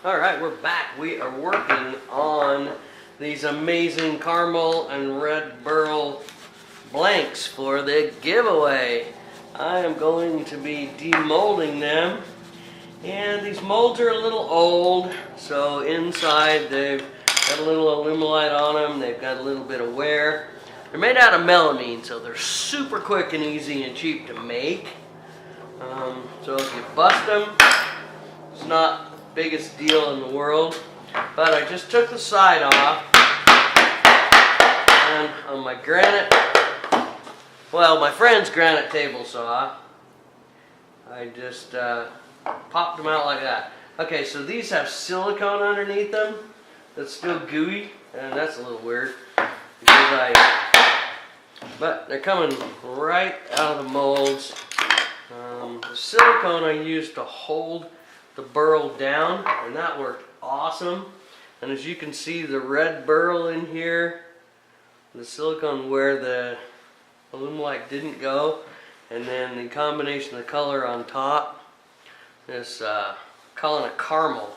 Alright, we're back. We are working on these amazing caramel and red burl blanks for the giveaway. I am going to be demolding them, and these molds are a little old, so inside they've got a little Alumilite on them, they've got a little bit of wear. They're made out of melamine, so they're super quick and easy and cheap to make. So if you bust them, it's not the biggest deal in the world, but I just took the side off, and on my granite, well, my friend's granite table saw, I just popped them out like that. Okay, so these have silicone underneath them that's still gooey, and that's a little weird because but they're coming right out of the molds. The silicone I used to hold the burl down, and that worked awesome. And as you can see, the red burl in here, the silicone where the Alumilite didn't go, and then the combination of the color on top, this calling it caramel.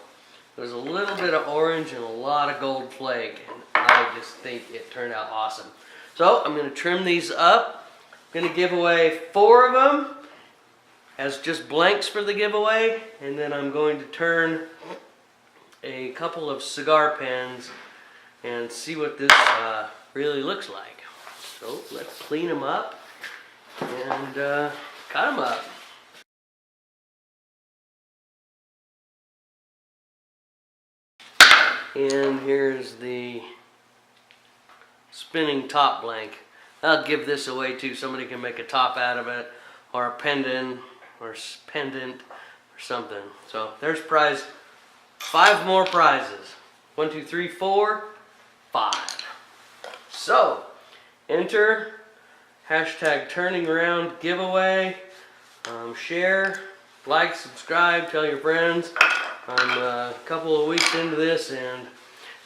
There's a little bit of orange and a lot of gold flake, and I just think it turned out awesome. So I'm going to trim these up. I'm going to give away 4 of them as just blanks for the giveaway, and then I'm going to turn a couple of cigar pens and see what this really looks like. So let's clean them up and cut them up. And here's the spinning top blank. I'll give this away too. Somebody can make a top out of it, or a pendant or something. So there's prize. 5 more prizes. 1, 2, 3, 4, 5. So enter hashtag TurnignRound giveaway. Share, like, subscribe, tell your friends. I'm a couple of weeks into this and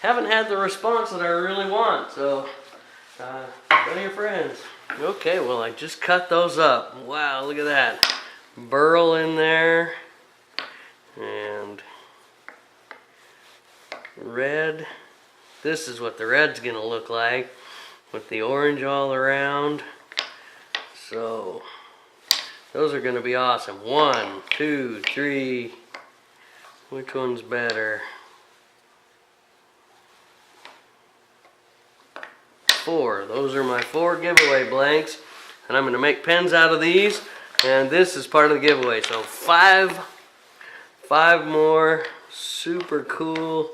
haven't had the response that I really want, so tell your friends. Okay, well, I just cut those up. Wow, look at that. Burl in there, and red. This is what the red's gonna look like with the orange all around. So those are gonna be awesome. 1, 2, 3. Which one's better? 4. Those are my 4 giveaway blanks, and I'm going to make pens out of these, and this is part of the giveaway. So 5 more super cool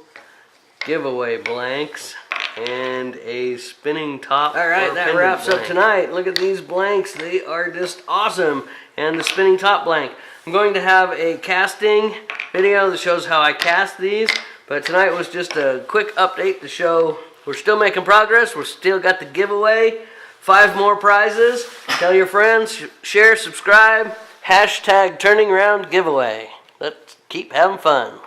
giveaway blanks and a spinning top. Alright, that wraps up tonight. Look at these blanks. They are just awesome. And the spinning top blank. I'm going to have a casting video that shows how I cast these, but tonight was just a quick update to show we're still making progress. We're still got the giveaway. 5 more prizes. Tell your friends, share, subscribe, hashtag TurnignRound giveaway. Let's keep having fun.